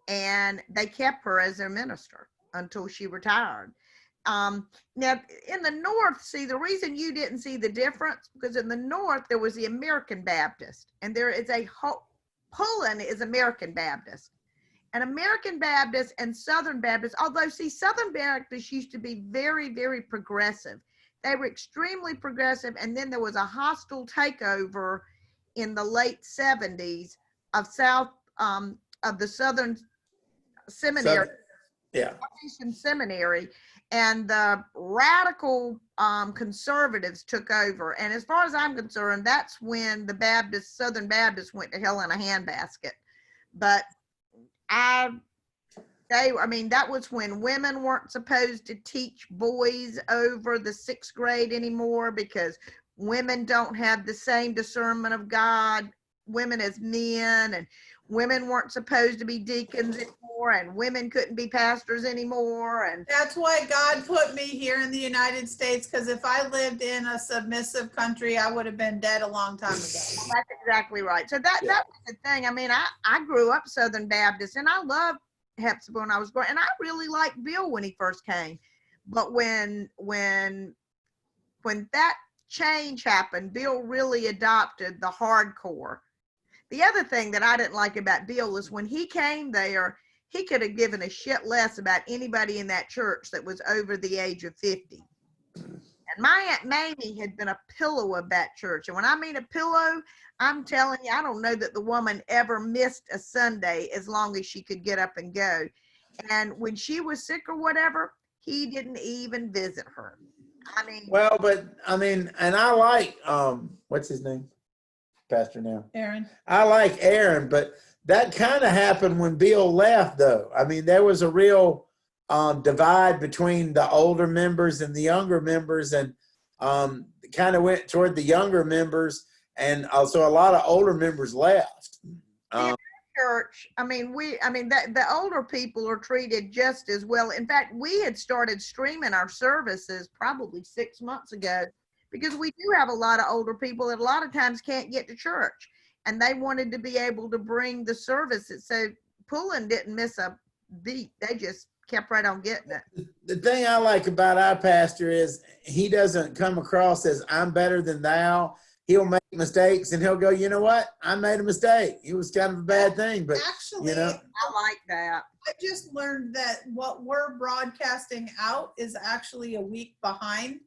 and they kept her as their minister until she retired. Now in the North, see, the reason you didn't see the difference, because in the North there was the American Baptist, and there is Pullen is American Baptist. And American Baptist and Southern Baptist, although see, Southern Baptists used to be very, very progressive. They were extremely progressive, and then there was a hostile takeover in the late 70s of the Southern Seminary, Yeah. Seminary, and the radical conservatives took over. And as far as I'm concerned, that's when the Southern Baptists went to hell in a handbasket. But that was when women weren't supposed to teach boys over the 6th grade anymore, because women don't have the same discernment of God, women as men, and women weren't supposed to be deacons anymore, and women couldn't be pastors anymore. And That's why God put me here in the United States, because if I lived in a submissive country, I would have been dead a long time ago. that's exactly right. So that was the thing. I mean, I grew up Southern Baptist, and I loved Hepzibah when I was growing, and I really liked Bill when he first came. But when that change happened, Bill really adopted the hardcore. The other thing that I didn't like about Bill is when he came there, he could have given a shit less about anybody in that church that was over the age of 50. And my Aunt Mamie had been a pillow of that church. And when I mean a pillow, I'm telling you, I don't know that the woman ever missed a Sunday as long as she could get up and go. And when she was sick or whatever, he didn't even visit her. I mean, Well, but I mean, and I like, what's his name? Pastor now. Aaron. I like Aaron, but that kind of happened when Bill left, though. I mean, there was a real divide between the older members and the younger members, and kind of went toward the younger members, and also a lot of older members left. church, the older people are treated just as well. In fact, we had started streaming our services probably 6 months ago, because we do have a lot of older people that a lot of times can't get to church, and they wanted to be able to bring the services. So Pullen didn't miss a beat. They just kept right on getting it. The thing I like about our pastor is he doesn't come across as I'm better than thou. He'll make mistakes and he'll go, you know what? I made a mistake. It was kind of a bad thing, but Actually, you know. I like that. I just learned that what we're broadcasting out is actually a week behind.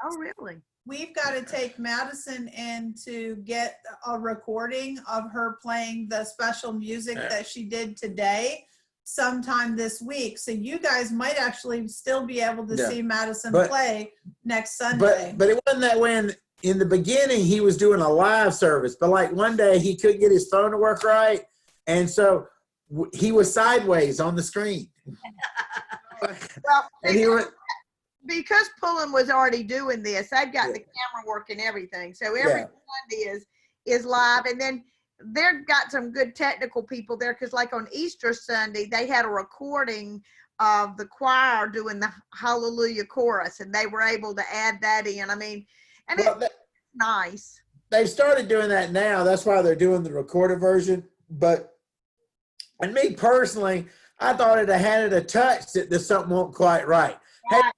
Oh, really? We've got to take Madison in to get a recording of her playing the special music that she did today sometime this week. So you guys might actually still be able to see Madison play next Sunday. But it wasn't that way in the beginning. He was doing a live service, but like one day he couldn't get his phone to work right. And so he was sideways on the screen. Well, And he went, because Pullen was already doing this, they've got Yeah. the camera work and everything. So every Yeah. Sunday is live, and then they've got some good technical people there. Because like on Easter Sunday, they had a recording of the choir doing the Hallelujah chorus, and they were able to add that in. I mean, and well, it's nice. they've started doing that now. That's why they're doing the recorded version. But, and me personally, I thought it had a touch that there's something won't quite right. Hey, Right,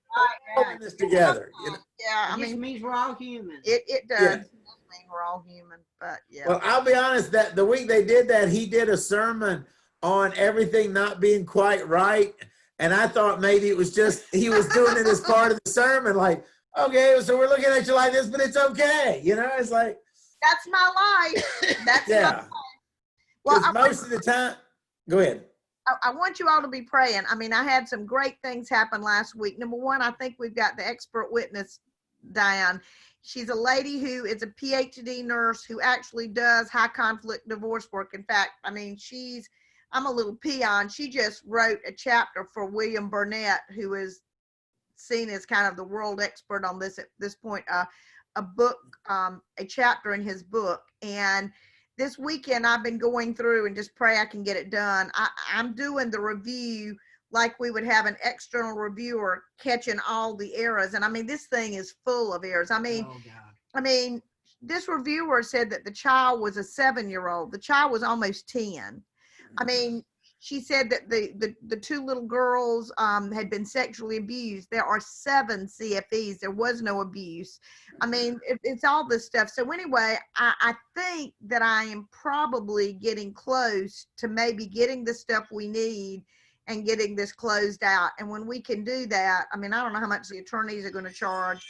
we're right. putting this together. You know? Yeah, I It just mean, means we're all human. it does. Yeah. It does mean we're all human, but yeah. Well, I'll be honest, that the week they did that, he did a sermon on everything not being quite right. And I thought maybe it was just, he was doing it as part of the sermon. Like, okay, so we're looking at you like this, but it's okay. You know, it's like, That's my life. That's my yeah. Well, Because most of the time, go ahead. I want you all to be praying. I mean, I had some great things happen last week. Number one, I think we've got the expert witness, Diane. She's a lady who is a PhD nurse who actually does high conflict divorce work. In fact, I mean, I'm a little peon. She just wrote a chapter for William Burnett, who is seen as kind of the world expert on this at this point, a book, a chapter in his book. And this weekend I've been going through and just pray I can get it done. I'm doing the review like we would have an external reviewer catching all the errors. And I mean, this thing is full of errors. I mean, Oh, God. this reviewer said that the child was a 7-year-old. The child was almost 10. I mean, she said that the two little girls had been sexually abused. There are 7 CFEs. There was no abuse. I mean, it's all this stuff. So anyway, I think that I am probably getting close to maybe getting the stuff we need and getting this closed out. And when we can do that, I mean, I don't know how much the attorneys are going to charge,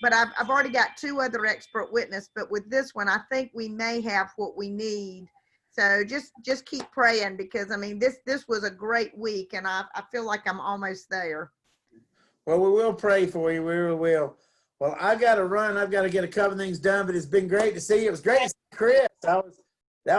but I've already got 2 other expert witnesses. But with this one, I think we may have what we need. So just keep praying, because I mean, this was a great week, and I feel like I'm almost there. Well, we will pray for you. We really will. Well, I got to run. I've got to get a couple things done, but it's been great to see you. It was great to see Chris. That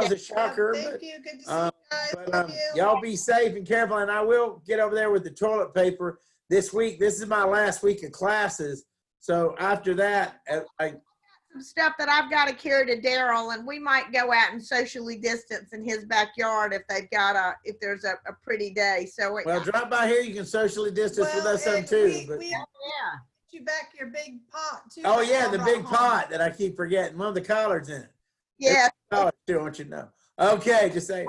was a shocker. Thank you. Good to see Um, you guys. But Love you. y'all be safe and careful, and I will get over there with the toilet paper this week. This is my last week of classes. So after that, Some stuff that I've got to carry to Daryl, and we might go out and socially distance in his backyard if there's a pretty day. So well, drop by here. You can socially distance with Well, us some and too. But, we Yeah. you back your big pot too. oh that yeah, y'all the brought big home. pot that I keep forgetting. One of the collards in it. yeah. Collards too, I want you to know. Okay, just saying.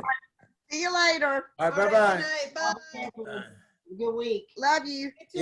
See you later. All right, All right, bye-bye. good night. Bye. Good week. Love you. You too.